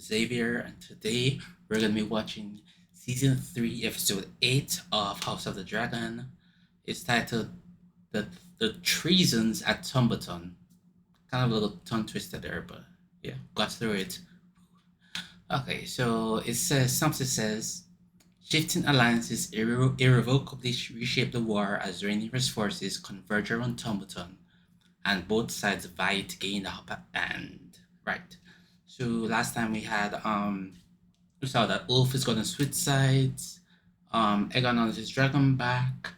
Xavier, and today we're gonna be watching season 3, episode 8 of House of the Dragon. It's titled the Treasons at Tumberton. Kind of a little tongue twister there, but yeah, got through it. Okay, so something says shifting alliances irrevocably reshape the war as Rhaenyra's forces converge around Tumberton, and both sides vie to gain the upper hand. Right. So last time we saw that Ulf is gonna switch sides. Aegon on his dragon back.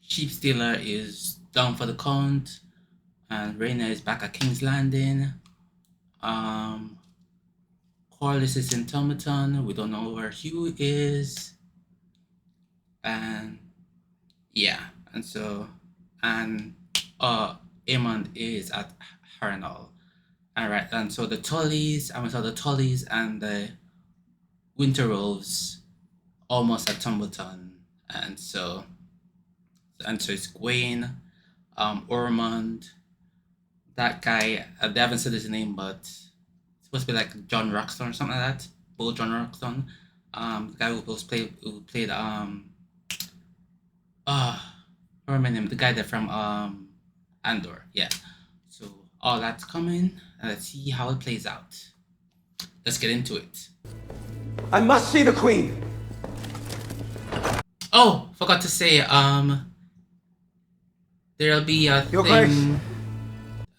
Sheep Stealer is down for the count, and Rhaenyra is back at King's Landing. Corlys is in Tumberton. We don't know where Hugh is, and yeah, and Aemond is at Harrenhal. Alright, and so we saw the Tullys and the Winter Wolves almost at Tumberton, and so it's Gwaine, Ormond, that guy, they haven't said his name, but it's supposed to be like John Roxton or something like that. Bull John Roxton. The guy who played the guy there from Andor, yeah. So all that's coming, and let's see how it plays out. Let's get into it. I must see the Queen. Oh, forgot to say, there'll be a Your thing. Grace.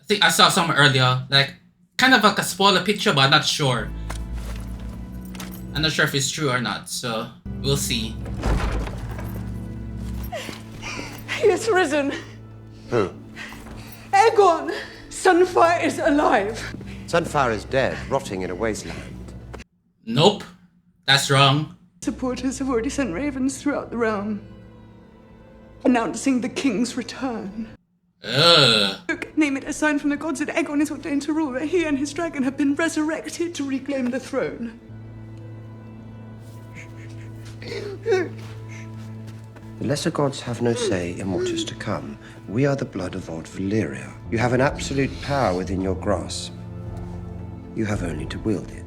I think I saw somewhere earlier, like kind of like a spoiler picture, but I'm not sure. I'm not sure if it's true or not, so we'll see. He has risen. Who? Aegon! Sunfire is alive. Sunfire is dead, rotting in a wasteland. Nope, that's wrong. Supporters have already sent ravens throughout the realm, announcing the king's return. Look, name it a sign from the gods that Aegon is ordained to rule, that he and his dragon have been resurrected to reclaim the throne. The lesser gods have no say in what is to come. We are the blood of old Valyria. You have an absolute power within your grasp. You have only to wield it.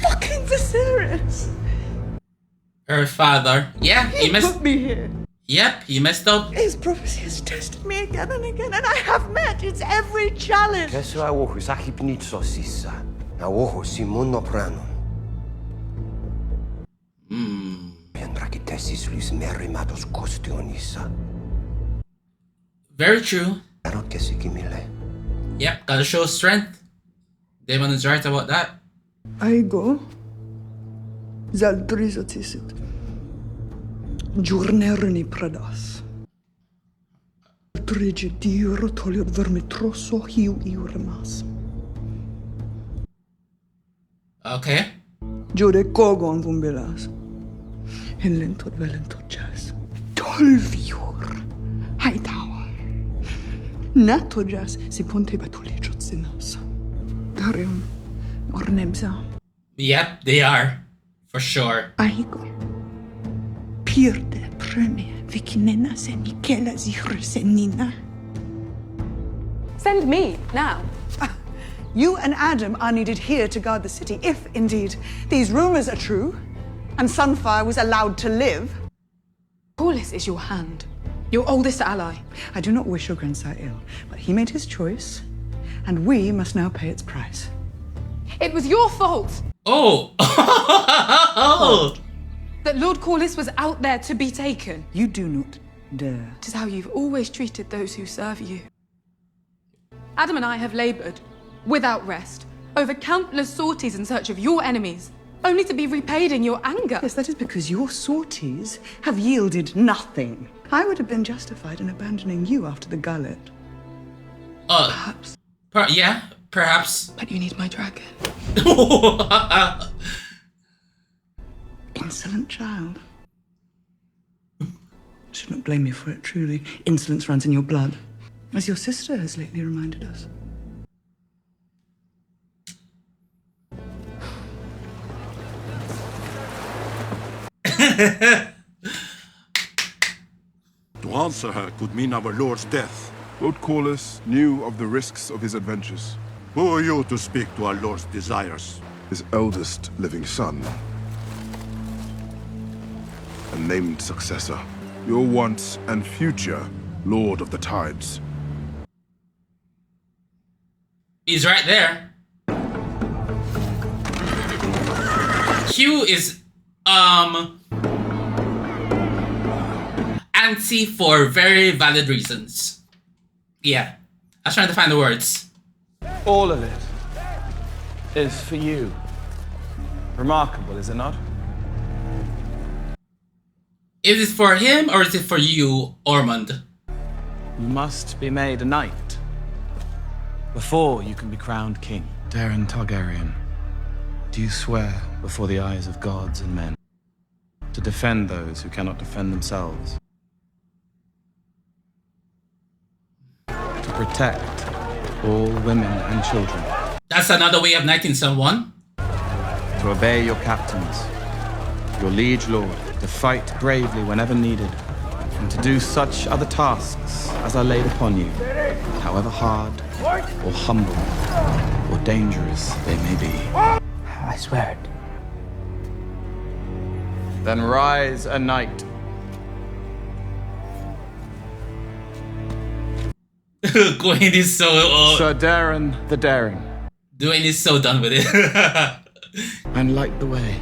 Fucking Viserys! Her father. Yeah, he messed. Put me here. Yep, he messed up. His prophecy has tested me again and again, and I have met its every challenge. Kesu awohu sakip nitso sisa. Awohu simuno prano. Pianrakitesis lus merimatos kostionisa. Very true. Arokesikimile. Yep, gotta show strength. Damon is right about that. Aigo. Zaldrizotisit. Giornerni pradas. Trigediro toliot vermitroso hiu iurmas. Okay. Jode kogon vumbelas. Henlentot velentot jas. 12 jur. Hightower. Nato jas si ponte batulejot sinas. Darium ornebza. Yep, they are. For sure. Aigo. Pierde premie vikinena senikela zihre senina. Send me, now. You and Adam are needed here to guard the city, if indeed these rumors are true, and Sunfire was allowed to live. Corlys is your hand, your oldest ally. I do not wish your grandsire ill, but he made his choice, and we must now pay its price. It was your fault Oh! Oh! that Lord Corlys was out there to be taken. You do not dare. It is how you've always treated those who serve you. Adam and I have labored, without rest, over countless sorties in search of your enemies, only to be repaid in your anger. Yes, that is because your sorties have yielded nothing. I would have been justified in abandoning you after the gullet. Perhaps. Yeah, perhaps. But you need my dragon. Insolent child. Should not blame you for it, truly. Insolence runs in your blood, as your sister has lately reminded us. To answer her could mean our lord's death. Lord Corlys knew of the risks of his adventures. Who are you to speak to our lord's desires? His eldest living son. A named successor. Your once and future Lord of the Tides. He's right there. Q is anti for very valid reasons. Yeah, I was trying to find the words. All of it is for you. Remarkable, is it not? Is it for him or is it for you, Ormond? You must be made a knight before you can be crowned king. Daeron Targaryen, do you swear before the eyes of gods and men to defend those who cannot defend themselves? To protect all women and children? That's another way of knighting someone. To obey your captains, your liege lord, to fight bravely whenever needed, and to do such other tasks as are laid upon you, however hard or humble or dangerous they may be. I swear it. Then rise a knight. Gwen is so Sir Daeron the Daring. Dwayne is so done with it. And light the way.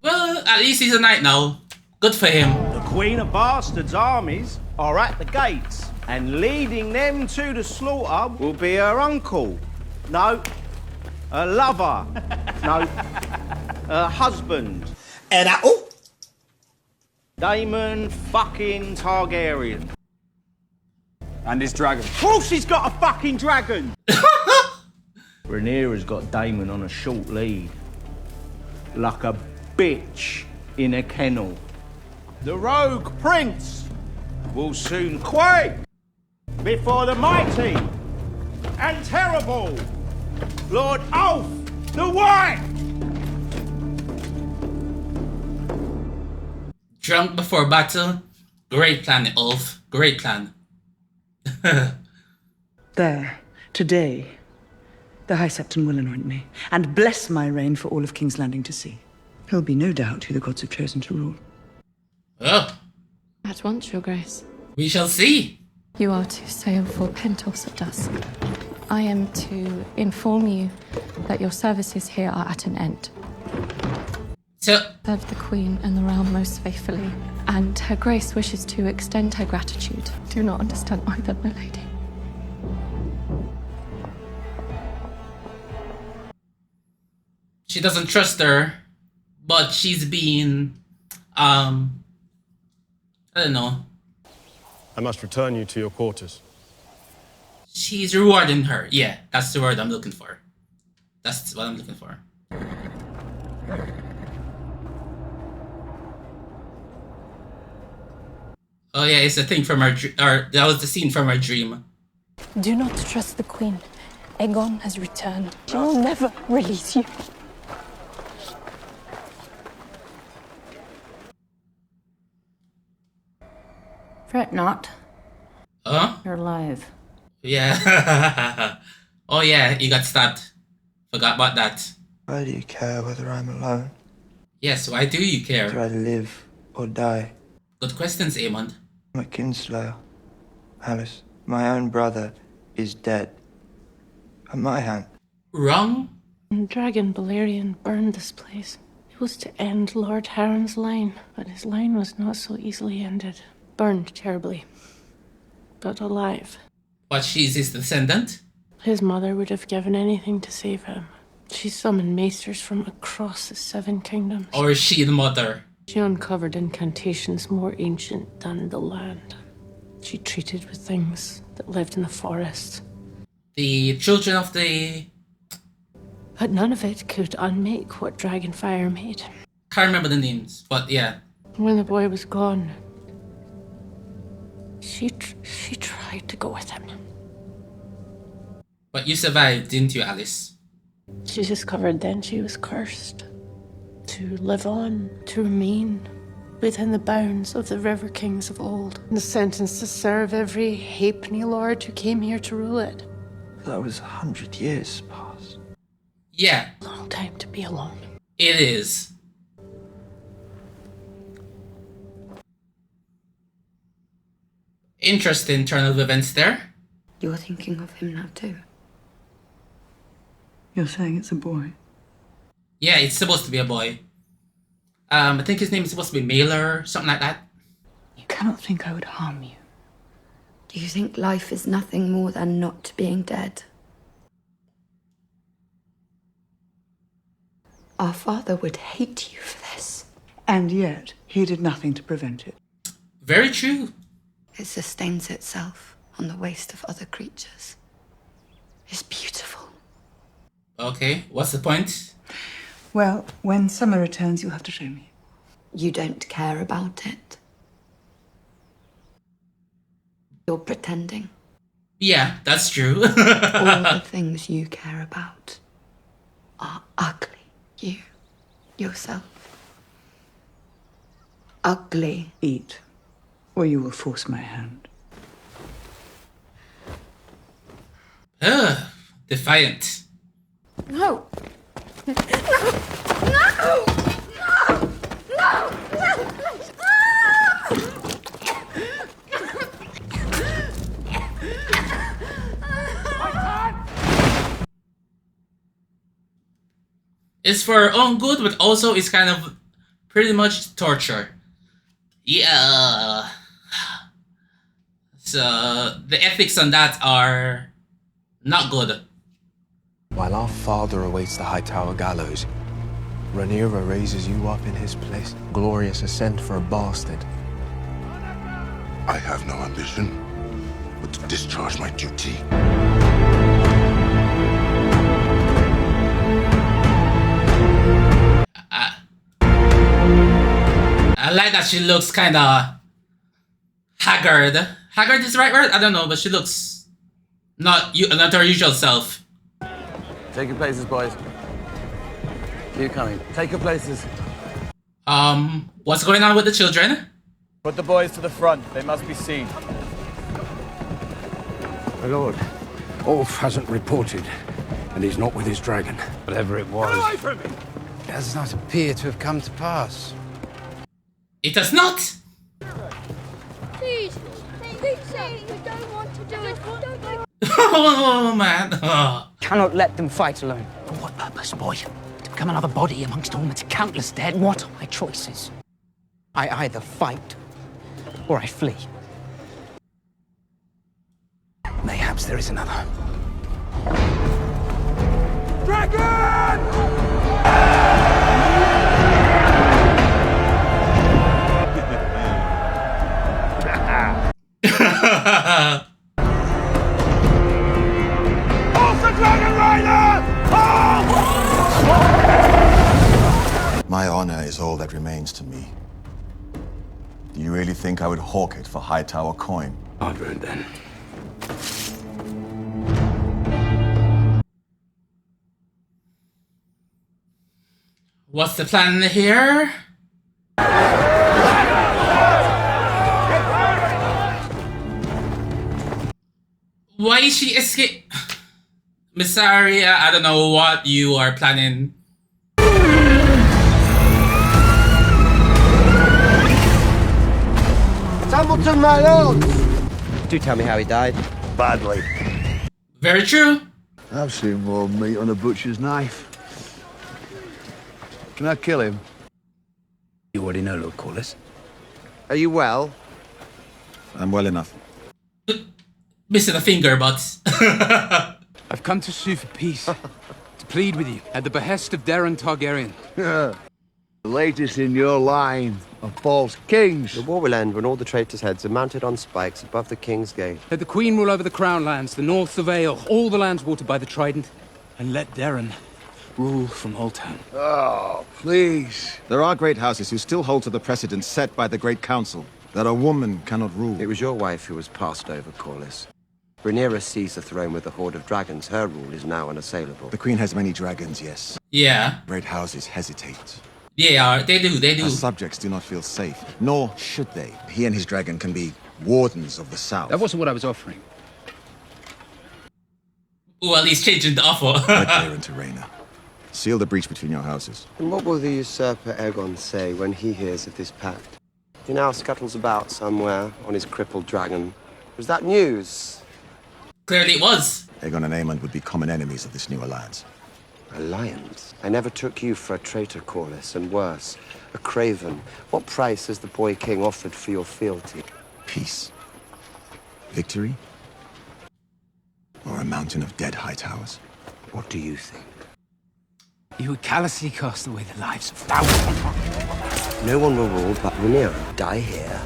Well, at least he's a knight now. Good for him. The Queen of Bastards' armies are at the gates, and leading them to the slaughter will be her uncle. No, her lover. No, her husband. And Daemon fucking Targaryen. And his dragon. Of course he's got a fucking dragon! Rhaenyra's got Daemon on a short lead. Like a bitch in a kennel. The rogue prince will soon quake before the mighty and terrible Lord Ulf the White! Drunk before battle. Great plan, Ulf. Great plan. There, today, the High Septon will anoint me, and bless my reign for all of King's Landing to see. There'll be no doubt who the gods have chosen to rule. Oh, At once, Your Grace. we shall see. You are to sail for Pentos at dusk. I am to inform you that your services here are at an end. So, Serve the Queen and the realm most faithfully, and Her Grace wishes to extend her gratitude. Do not understand either, my lady. she doesn't trust her, but she's being, I don't know. I must return you to your quarters. She's rewarding her. Yeah, that's the word I'm looking for. That's what I'm looking for. Oh yeah, it's a thing from our that was the scene from our dream. Do not trust the Queen. Aegon has returned. She will never release you. fret not. Huh? You're alive. Yeah. Oh yeah, he got stabbed. Forgot about that. Why do you care whether I'm alone? Yes, why do you care? Do I live or die? Good questions, Aemond. My kinslayer, Alice, my own brother, is dead. At my hand. Wrong? Dragon Balerion burned this place. It was to end Lord Harren's line, but his line was not so easily ended. Burned terribly, but alive. But she's his descendant? His mother would have given anything to save him. She summoned maesters from across the Seven Kingdoms. Or is she the mother? She uncovered incantations more ancient than the land. She treated with things that lived in the forest. The children of the... But none of it could unmake what Dragonfire made. Can't remember the names, but yeah. When the boy was gone, she tried to go with him. But you survived, didn't you, Alice? She discovered then she was cursed. To live on, to remain, within the bounds of the River Kings of old, and sentenced to serve every halfpenny lord who came here to rule it. That was 100 years past. Yeah. Long time to be alone. It is. Interesting turn of events there. You're thinking of him now too? You're saying it's a boy? Yeah, it's supposed to be a boy. I think his name is supposed to be Mailer, something like that. You cannot think I would harm you. Do you think life is nothing more than not being dead? Our father would hate you for this. And yet, he did nothing to prevent it. Very true. It sustains itself on the waste of other creatures. It's beautiful. Okay, what's the point? Well, when summer returns, you'll have to show me. You don't care about it. You're pretending. Yeah, that's true. All the things you care about are ugly. You, yourself. Ugly. Eat, or you will force my hand. Defiant. No! No! No! No! No! It's for her own good, but also it's kind of pretty much torture. Yeah. So the ethics on that are not good. While our father awaits the high tower gallows, Rhaenyra raises you up in his place. Glorious ascent for a bastard. I have no ambition but to discharge my duty. I like that she looks kind of haggard. Haggard is the right word? I don't know, but she looks not her usual self. Take your places, boys. Keep coming. Take your places. What's going on with the children? Put the boys to the front. They must be seen. My lord, Ulf hasn't reported, and he's not with his dragon. Whatever it was, Get away from me! does not appear to have come to pass. It does not! Please, please say you don't want to do it. Oh, man. Oh. Cannot let them fight alone. For what purpose, boy? To become another body amongst all its countless dead? What are my choices? I either fight, or I flee. Mayhaps there is another. Dragon! My honor is all that remains to me. Do you really think I would hawk it for Hightower coin? Hard road, then. What's the plan here? Why is she escape? Missaria, I don't know what you are planning. Hamilton, my lord! Do tell me how he died. Badly. Very true. I've seen more meat on a butcher's knife. Can I kill him? You already know, Lord Corlys. Are you well? I'm well enough. Missing a finger, but... I've come to sue for peace. To plead with you at the behest of Daeron Targaryen. The latest in your line of false kings. The war will end when all the traitors' heads are mounted on spikes above the King's Gate. Let the Queen rule over the Crown lands, the North of Vale, all the lands watered by the Trident, and let Daeron rule from Oldtown. Oh, please. There are great houses who still hold to the precedents set by the Great Council, that a woman cannot rule. It was your wife who was passed over, Corlys. Rhaenyra seized the throne with a horde of dragons. Her rule is now unassailable. The Queen has many dragons, yes. Yeah. Great houses hesitate. Yeah, they do. Our subjects do not feel safe, nor should they. He and his dragon can be wardens of the south. That wasn't what I was offering. Well, he's changing the offer. Right there into Rhaena. Seal the breach between your houses. And what will the usurper Aegon say when he hears of this pact? He now scuttles about somewhere on his crippled dragon. Was that news? Clearly it was. Aegon and Aemond would be common enemies of this new alliance. Alliance? I never took you for a traitor, Corlys, and worse, a craven. What price has the boy king offered for your fealty? Peace. Victory? Or a mountain of dead high towers? What do you think? You would callously cast away the lives of thousands. No one will rule but Rhaenyra. Die here,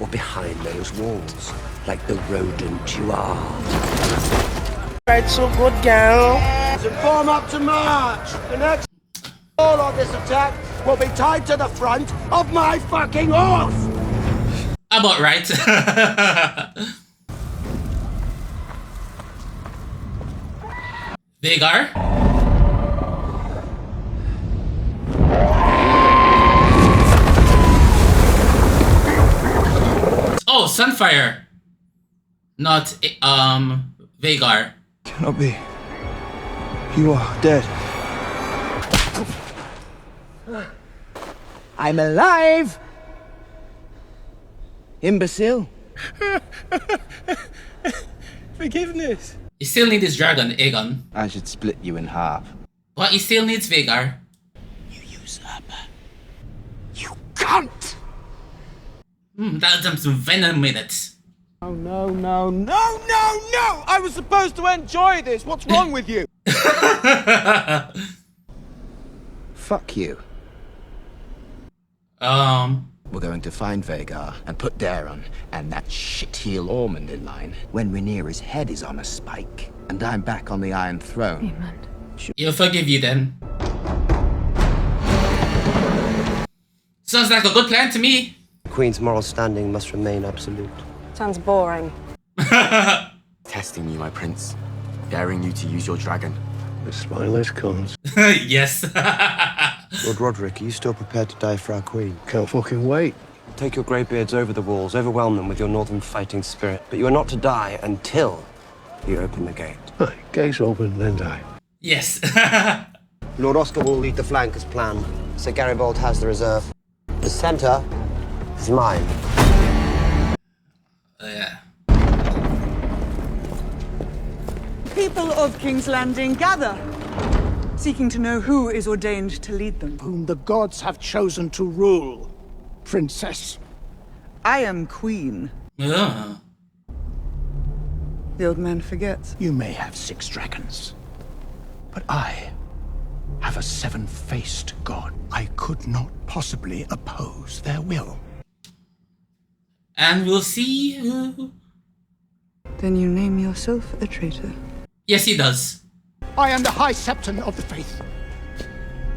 or behind those walls, like the rodent you are. Right, so good, girl. Form up to march. The next all of this attack will be tied to the front of my fucking horse. About right. Vhagar? Oh, Sunfire. Not Vhagar. Cannot be. You are dead. I'm alive. Imbecile. Forgiveness. He still needs his dragon, Aegon. I should split you in half. But he still needs Vhagar. Cunt! That's some venom in it. Oh, no, no, no, no, no! I was supposed to enjoy this. What's wrong with you? Fuck you. We're going to find Vhagar and put Daron and that shitheel Ormond in line when Rhaenyra's head is on a spike and I'm back on the Iron Throne. He'll forgive you then. Sounds like a good plan to me. The Queen's moral standing must remain absolute. Sounds boring. Testing you, my prince. Daring you to use your dragon. The smileless comes. Yes. Lord Roderick, are you still prepared to die for our Queen? Can't fucking wait. Take your greybeards over the walls, overwhelm them with your northern fighting spirit. But you are not to die until you open the gate. Right, gates open, then die. Yes. Lord Oscar will lead the flank as planned. Sir Garibaldi has the reserve. The center is mine. Yeah. People of King's Landing, gather, seeking to know who is ordained to lead them. Whom the gods have chosen to rule, princess. I am queen. Yeah. The old man forgets. You may have 6 dragons, but I have a 7-faced god. I could not possibly oppose their will. And we'll see who... Then you name yourself a traitor. Yes, he does. I am the High Septon of the Faith.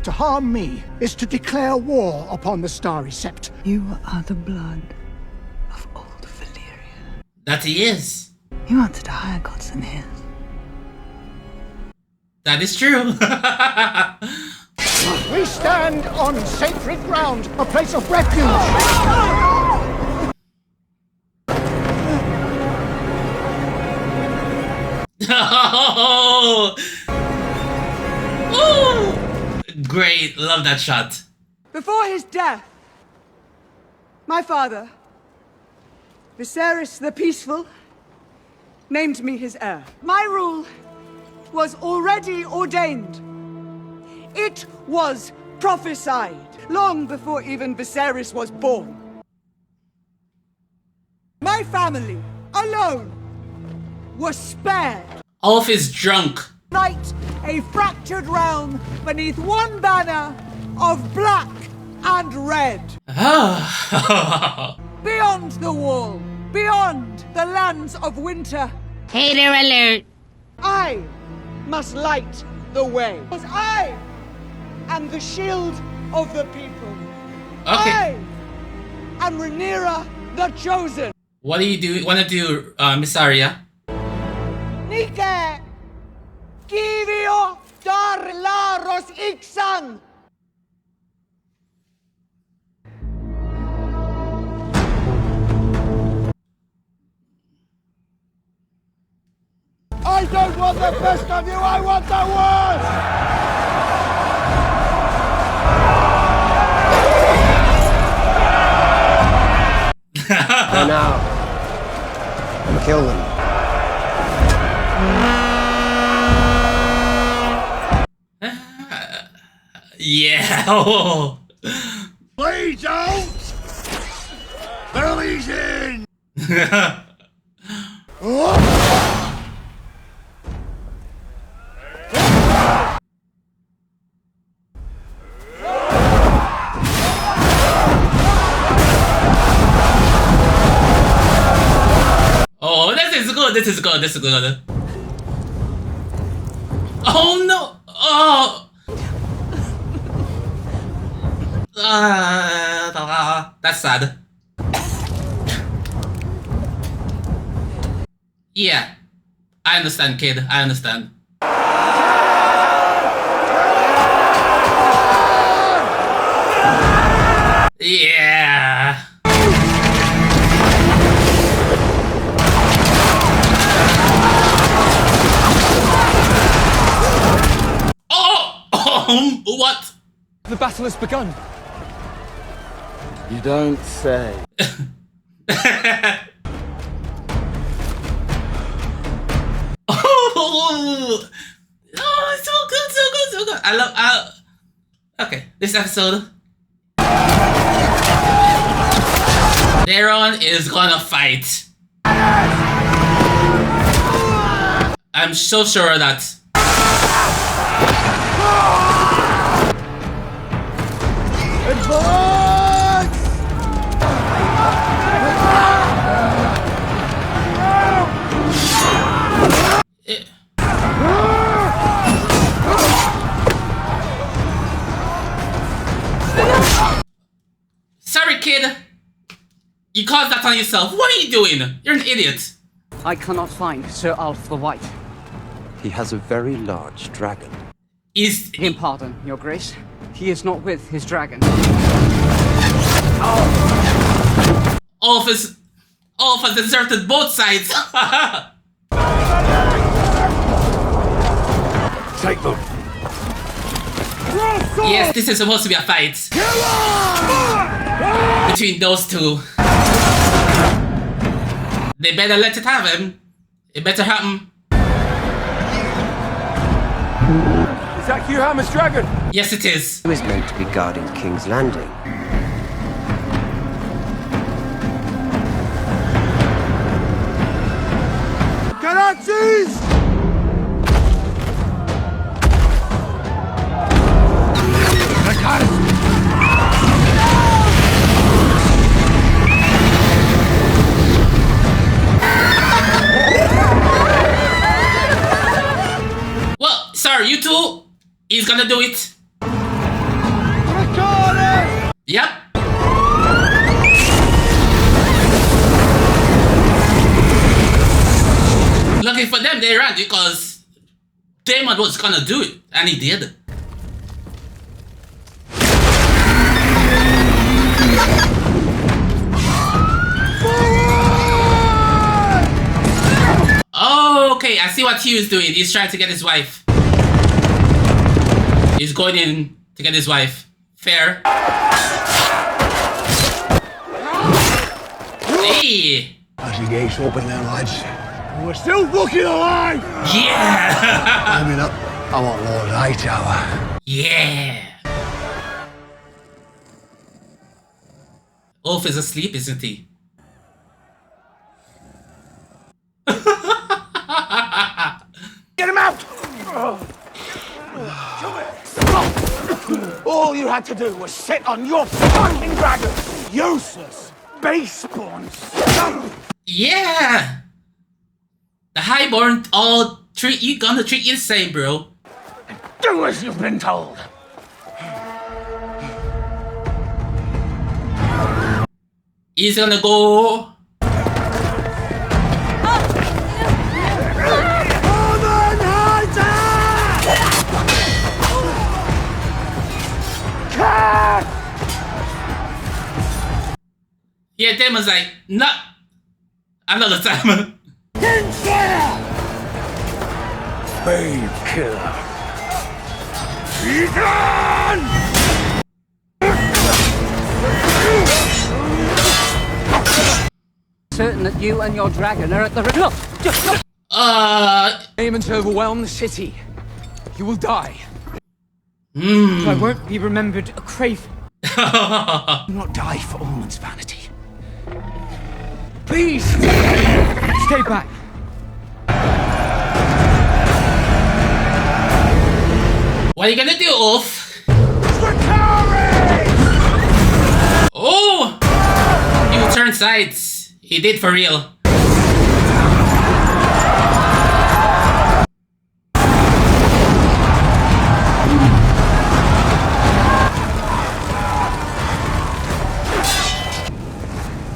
To harm me is to declare war upon the Starry Sept. You are the blood of old Valyria. That he is. You answer to higher gods than his. That is true. We stand on sacred ground, a place of refuge. Oh! Ooh! Great, love that shot. Before his death, my father, Viserys the Peaceful, named me his heir. My rule was already ordained. It was prophesied long before even Viserys was born. My family alone was spared. Olaf is drunk. Unite a fractured realm beneath one banner of black and red. Beyond the wall, beyond the lands of winter. Hater alert. I must light the way. Because I am the shield of the people. Okay. I am Rhaenyra the Chosen. What do you do? Want to do, Miss Arya? Nike, Kivio dar laros ixan. don't want the best of you, I want the worst! Go now. And kill them. Yeah. Please don't! Billy's in! Oh, this is good. This is good. This is good. Oh no! Oh. That's sad. Yeah, I understand, kid. I understand. Yeah. Oh! What? The battle has begun. You don't say. Oh, so good, so good, so good. I love. Okay, this episode, Daron is gonna fight. I'm so sure that. Sorry, kid. You caused that on yourself. What are you doing? You're an idiot. I cannot find Sir Alf the White. He has a very large dragon. Is him pardon, Your Grace. He is not with his dragon. Alf has deserted both sides. Take them. Yes, this is supposed to be a fight between those two. They better let it happen. It better happen. Is that Hugh Hammer's dragon? Yes, it is. He was meant to be guarding King's Landing. Galaxies! Well, sorry, you two. He's gonna do it. Yep. Lucky for them, they ran because Damon was gonna do it, and he did. Oh, okay, I see what Hugh is doing. He's trying to get his wife. He's going in to get his wife. Fair. Hey! As the gates open then, lads. We're still fucking alive! Yeah! Climbing up, I want Lord Hightower. Yeah! Ulf is asleep, isn't he? Get him out! All you had to do was sit on your fucking dragon! Useless! Base-born scum! Yeah! The Highborn all gonna treat you the same, bro. Do as you've been told! He's gonna go... Yeah, Damon's like, nah, another time. babe killer. Begone! Certain that you and your dragon are at the look. Just look. Aim to overwhelm the city. You will die. I won't be remembered a craven. Do not die for Ormond's vanity. Please! Stay back. What are you gonna do, Ulf? Oh! You turned sides. He did for real.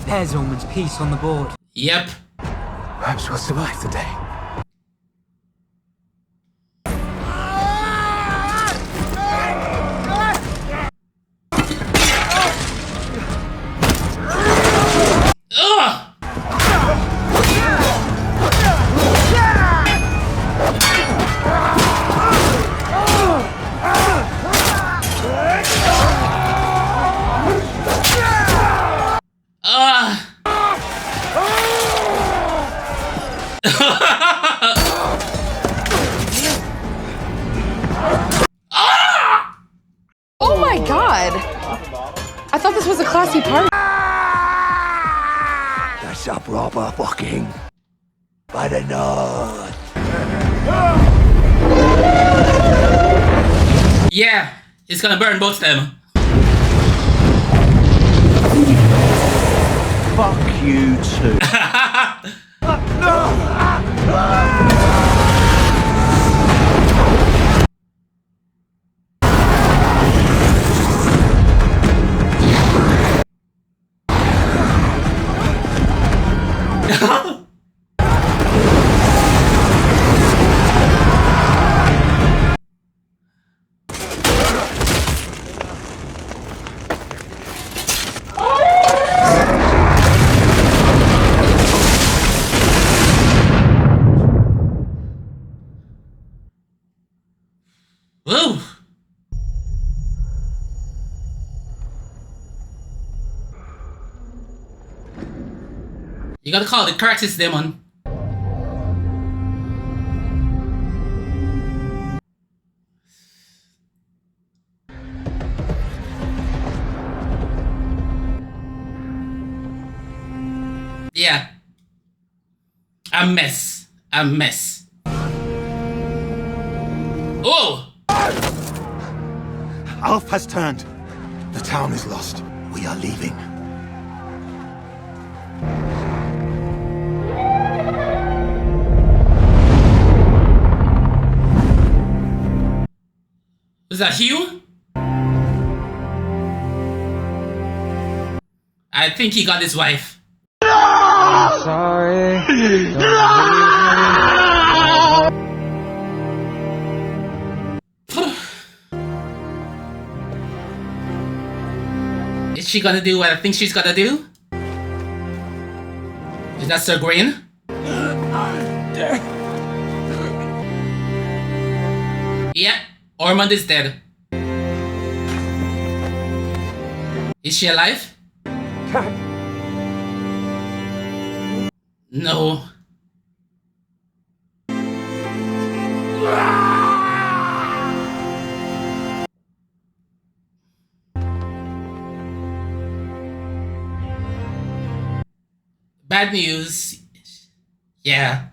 There's Ormond's piece on the board. Yep. Perhaps we'll survive the day. Oh my god! I thought this was a classy party. That's a proper fucking by the north. Yeah, it's gonna burn both of them. Fuck you too. Whoa! You gotta call the Cartis demon. Yeah. A mess. A mess. Oh! Alf has turned. The town is lost. We are leaving. Is that Hugh? I think he got his wife. Sorry. Is she gonna do what I think she's gonna do? Is that Sir Green? Yeah, Ormond is dead. Is she alive? No. Bad news. Yeah.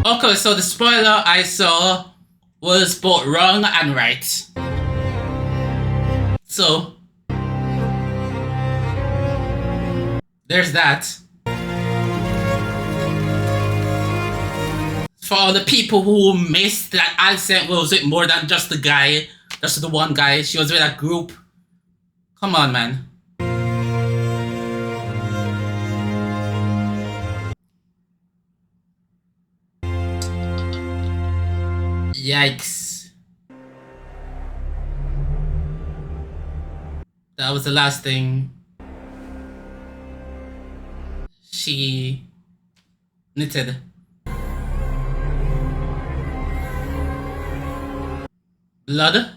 Okay, so the spoiler I saw was both wrong and right. So, there's that. For all the people who missed that Alicent was with more than just the guy, just the one guy, she was with a group. Come on, man. Yikes. That was the last thing she knitted. Blood?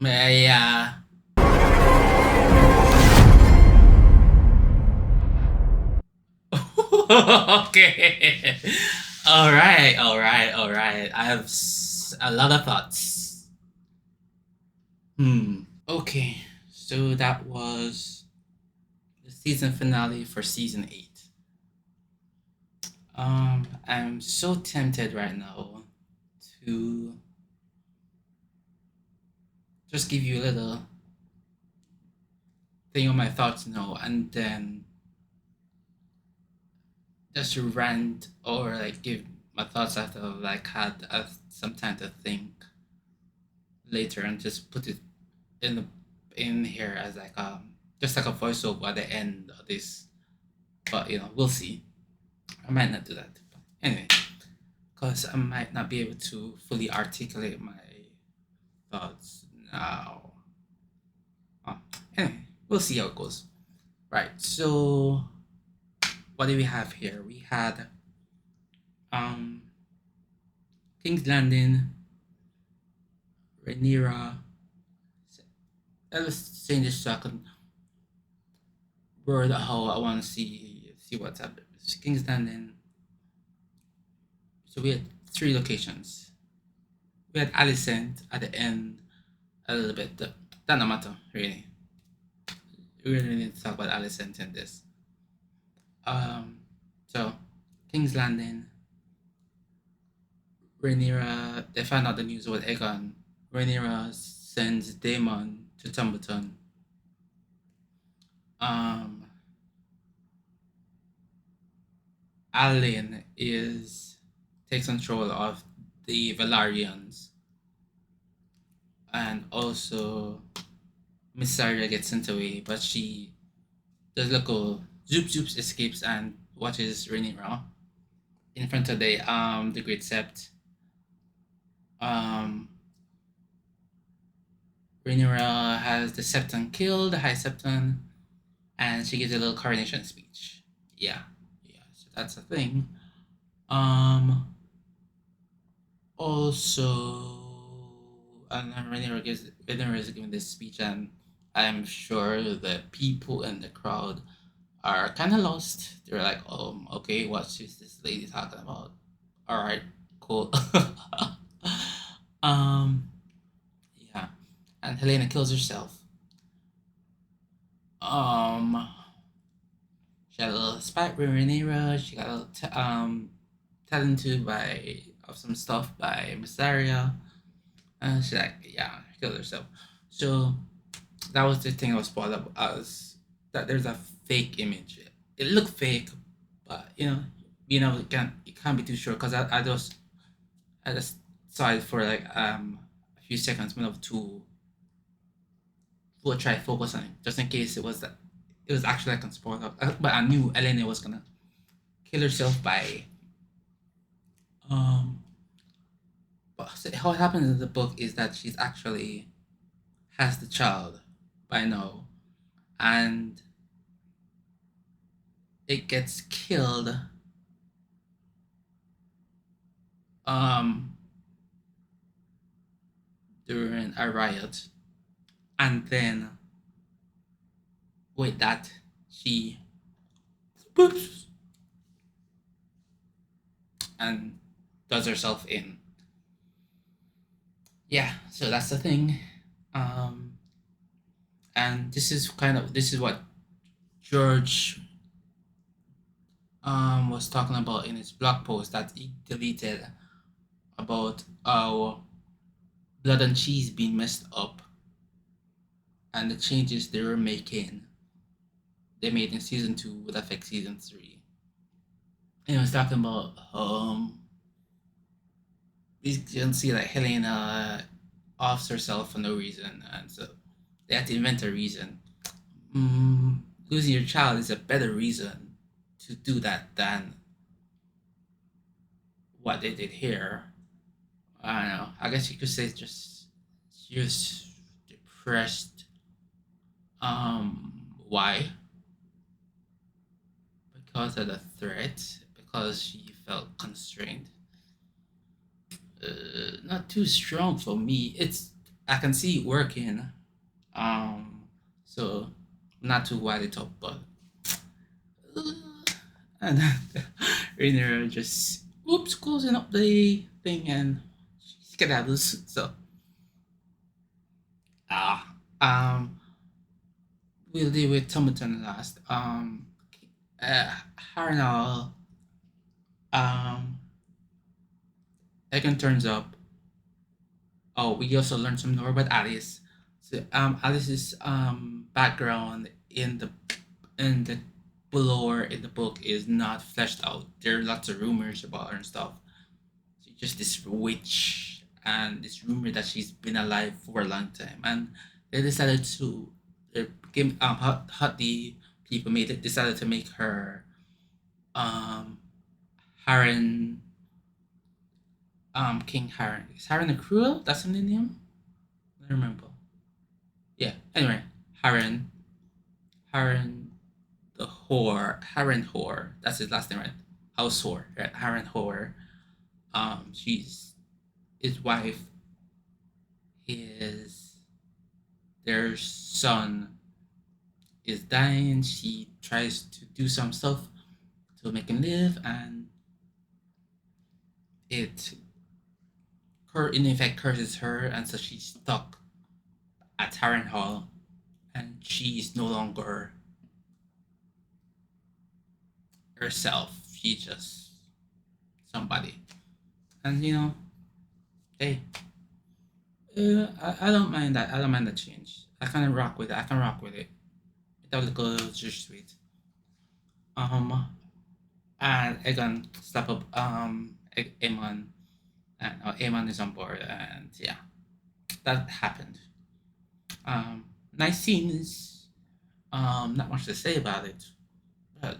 Yeah. Okay. All right. I have a lot of thoughts. Okay. So that was the season finale for season 8. I'm so tempted right now to just give you a little thing on my thoughts now, and then just rant or like give my thoughts after I've like had some time to think later, and just put it in here as like just like a voiceover at the end of this. But we'll see. I might not do that. But anyway, because I might not be able to fully articulate my thoughts now. Anyway, we'll see how it goes. Right, so what do we have here? We had King's Landing, Rhaenyra. I was saying this so I can word how I want to see what's up. King's Landing. So we had 3 locations. We had Alicent at the end a little bit. That no matter really. We really need to talk about Alicent in this. So King's Landing. Rhaenyra, they found out the news about Aegon. Rhaenyra sends Daemon to Tumbleton. Aelin takes control of the Valarians, and also Miss Arya gets sent away, but she does little Zoops escapes and watches Rhaenyra in front of the Great Sept. Rhaenyra has the Septon killed, the High Septon, and she gives a little coronation speech. Yeah, so that's a thing. Also, and then Rhaenyra is giving this speech, and I'm sure the people in the crowd are kind of lost. They're like, okay, what's this lady talking about? All right, cool. Yeah, and Helena kills herself. She had a little spite with Rhaenyra. She got a little telling to of some stuff by Miss Arya. And she killed herself. So that was the thing I was spoiled up as that there's a fake image. It looked fake, but you can't be too sure because I just saw it for like a few seconds, enough to try to focus on it, just in case it was actually like spoiled up. But I knew Elena was gonna kill herself by but how it happens in the book is that she's actually has the child by now, and it gets killed during a riot, and then with that she boops and does herself in. Yeah, so that's the thing. And this is what George was talking about in his blog post that he deleted about how Blood and Cheese being messed up and the changes they made in season 2 would affect season 3. And he was talking about you can see like Helena offs herself for no reason, and so they had to invent a reason. Losing your child is a better reason to do that than what they did here. I don't know. I guess you could say just depressed. Why? Because of the threat. Because she felt constrained. Not too strong for me. I can see it working. So not too wide it up, but and Rainier just closing up the thing and skedaddles. So ah we'll deal with Tomaton last. Harnal Egan turns up. Oh, we also learned some more about Alice. So Alice's background in the lore in the book is not fleshed out. There are lots of rumors about her and stuff. She's just this witch, and this rumor that she's been alive for a long time. And they decided to the people made it decided to make her Harren King Harren. Is Harren the Cruel? That's the name? I don't remember. Yeah. Anyway, Harren the whore, Harren whore. That's his last name, right? House whore, right? Harren whore. She's his wife. Their son is dying. She tries to do some stuff to make him live, and it in effect curses her, and so she's stuck at Harren Hall, and she's no longer herself. She's just somebody, and hey, I don't mind that. I don't mind the change. I can rock with it. I can rock with it. That was just sweet. And Egan slap up Aemon, and Aemon is on board, and yeah, that happened. Nice scenes. Not much to say about it, but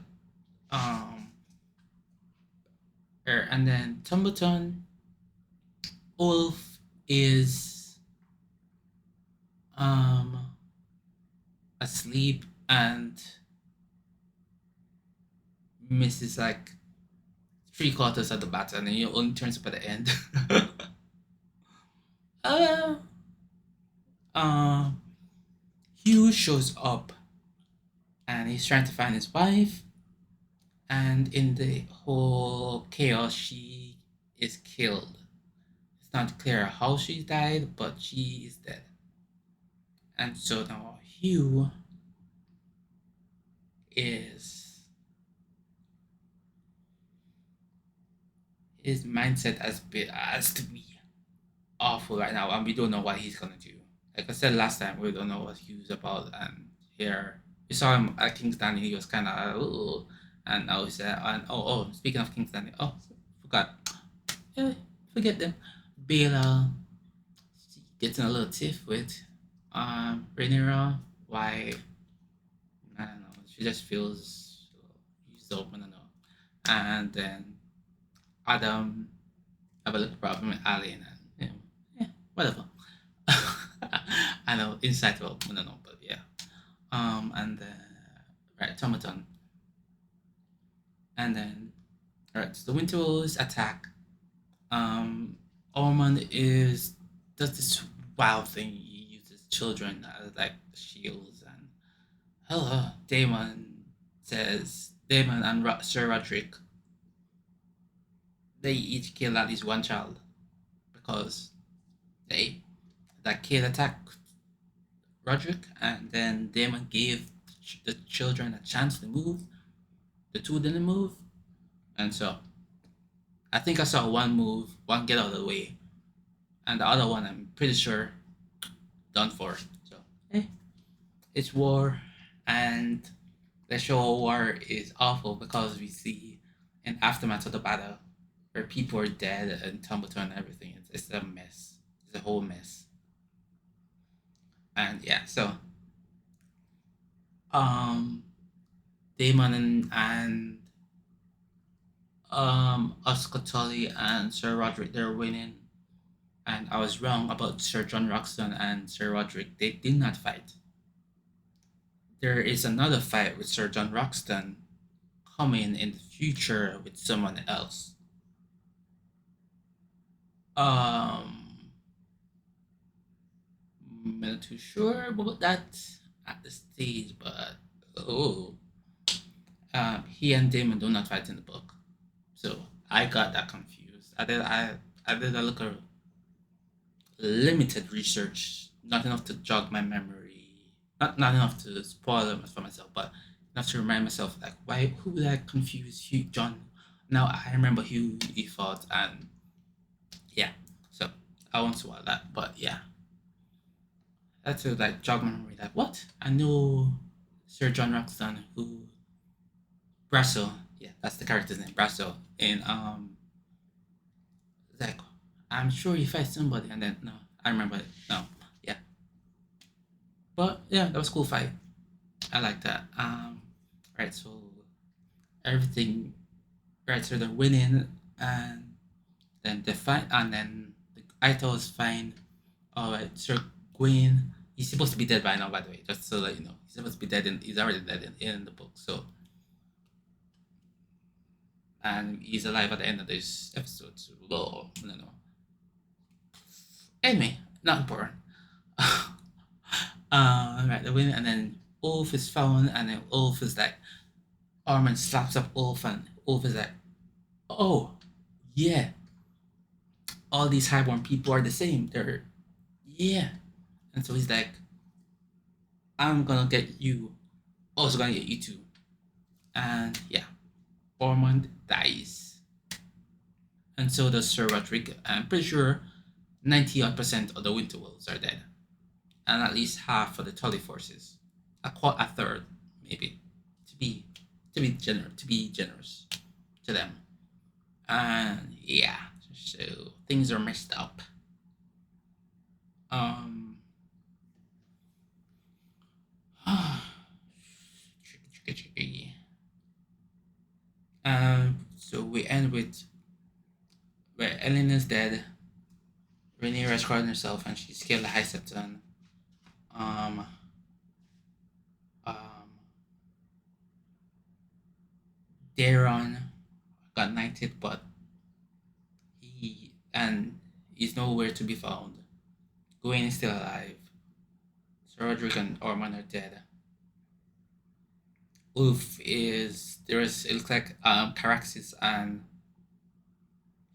and then Tumbleton, Ulf is asleep and misses like 3/4 of the battle, and then he only turns up at the end. Hugh shows up and he's trying to find his wife, and in the whole chaos she is killed. It's not clear how she died, but she is dead. And so now Hugh is his mindset has to be awful right now, and we don't know what he's gonna do. Like I said last time, we don't know what Hugh's about, and here we saw him at King's Landing. He was kind of, and now he's and speaking of King's Landing, forgot, yeah, forget them. Bela gets in a little tiff with Rhaenyra. Why? I don't know. She just feels used up. I don't know. And then Adam have a little problem with Ali, and whatever. I know inside well, I don't know, but yeah. And right, Tomaton. And then alright, so the Winter Wolves attack. Ormond does this wild thing. He uses children as like shields, and Damon and Sir Roderick, they each kill at least one child because that kid attacked Roderick, and then Damon gave the children a chance to move. The two didn't move, and so I think I saw one get out of the way, and the other one I'm pretty sure done for. So it's war, and the show war is awful because we see an aftermath of the battle where people are dead and Tumbleton and everything. It's a mess. It's a whole mess. And yeah, so Damon and Oscar Tully and Sir Roderick, they're winning. And I was wrong about Sir John Roxton and Sir Roderick. They did not fight. There is another fight with Sir John Roxton coming in the future with someone else. I'm not too sure about that at this stage, but he and Damon do not fight in the book, so I got that confused. I did a little limited research, not enough to jog my memory, not enough to spoil it for myself, but enough to remind myself like who did I confuse Hugh John? Now I remember who he fought, and yeah, so I won't spoil that, but yeah. That's to like jog my memory. Like what? I know Sir John Roxton, who Brasso. Yeah, that's the character's name, Brasso. In like I'm sure he fights somebody, and then no, I remember it. No, yeah. But yeah, that was a cool fight. I like that. Right. So everything. Right. So they're winning, and then they fight, and then the Itos find. All right, Sir Gawain. He's supposed to be dead by now, by the way, just so that you know. He's supposed to be dead, he's already dead in the book, so. And he's alive at the end of this episode, so, well, I don't know. Anyway, not important. Right, the win, and then Ulf is found, and then Ulf is like, Armin slaps up Ulf, and Ulf is like, oh, yeah. All these highborn people are the same. They're, yeah. And so he's like, I'm gonna get you, also gonna get you too. And yeah, Ormond dies. And so does Sir Roderick. I'm pretty sure 90% of the Winter Wolves are dead. And at least half of the Tully forces. A third, maybe. To be generous to them. And yeah, so things are messed up. Tricky. So we end with where Ellen is dead. Rhaenyra has caught herself and she's killed the High Septon. Daeron got knighted, but he's nowhere to be found. Gawain is still alive. Sir Roderick and Ormond are dead. Ulf is it looks like Caraxes and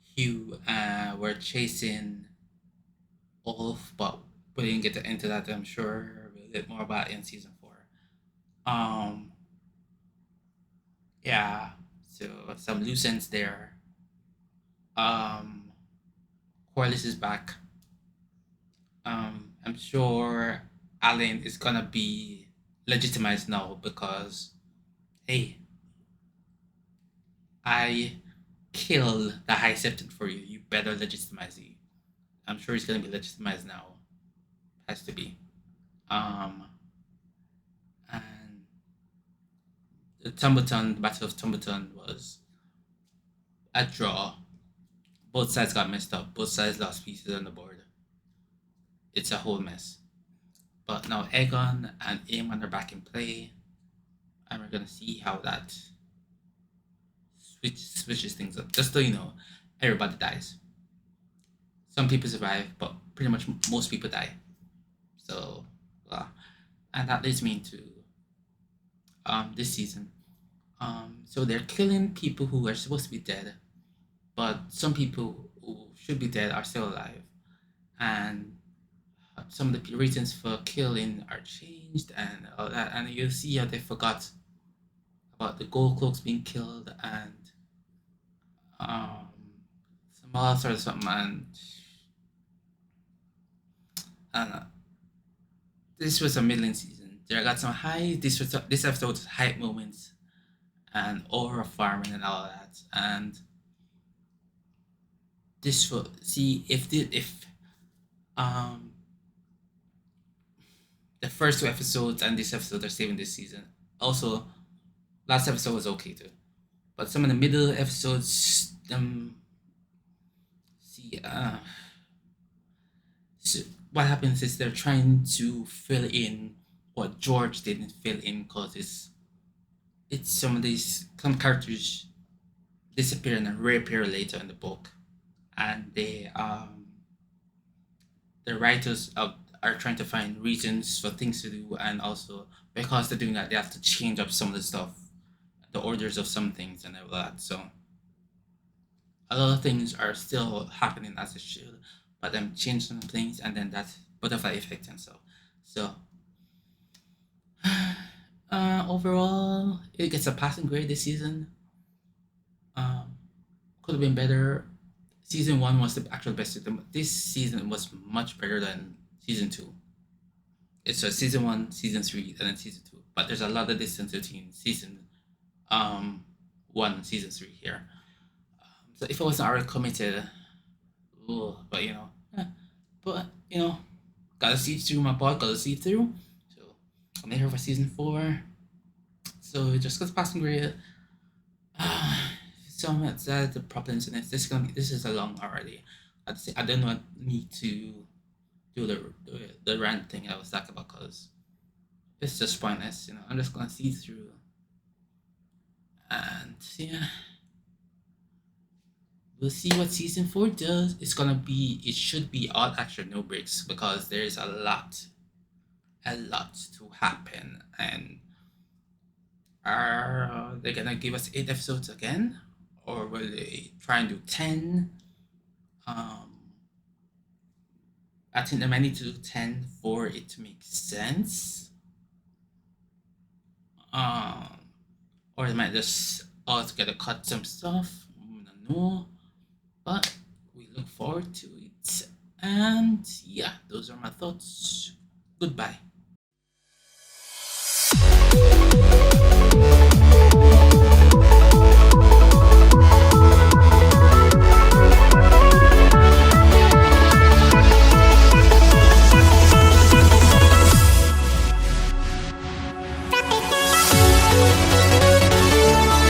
Hugh were chasing Ulf, but we didn't get into that. I'm sure we'll get more about it in season 4. Yeah, so some loose ends there. Corlys is back. I'm sure Alan is gonna be legitimized now because, hey, I killed the High Septon for you. You better legitimize it. I'm sure he's gonna be legitimized now. Has to be. And the Battle of Tumbleton was a draw. Both sides got messed up. Both sides lost pieces on the board. It's a whole mess. But now Aegon and Aemon are back in play. And we're gonna see how that switches things up. Just so you know, everybody dies. Some people survive, but pretty much most people die. So, and that leads me into this season. So they're killing people who are supposed to be dead, but some people who should be dead are still alive, and some of the reasons for killing are changed and all that. And you see how they forgot about the Gold Cloaks being killed and some other sort of something. And I don't know. This was a middling season. There got some high. This episode was hype moments and aura farming and all that. And this will see if the first 2 episodes and this episode are saving this season. Also, last episode was okay too, but some of the middle episodes, what happens is they're trying to fill in what George didn't fill in, because it's some characters disappear and reappear later in the book, and the writers are trying to find reasons for things to do, and also because they're doing that, they have to change up some of the stuff, the orders of some things and all that. So a lot of things are still happening as it should, but I'm changing some things, and then that butterfly effect and so. So overall, it gets a passing grade this season. Could have been better. Season 1 was the actual best season, but this season was much better than season 2. It's a season 1, season 3, and then season 2. But there's a lot of distance between season 1 and season 3 here. So if I wasn't already committed, but gotta see through my pod, gotta see through. So I'm here for season 4. So just gets passing grade. So much that the problems in it. This is a long already. I don't want need to do the rant thing I was talking about, because it's just pointless. I'm just gonna see through. And yeah, we'll see what season 4 does. It should be all action, no breaks, because there's a lot to happen. And are they gonna give us 8 episodes again, or will they try and do 10? I think they might need to do 10 for it to make sense. Or they might just altogether cut some stuff. I don't know. But we look forward to it. And yeah, those are my thoughts. Goodbye.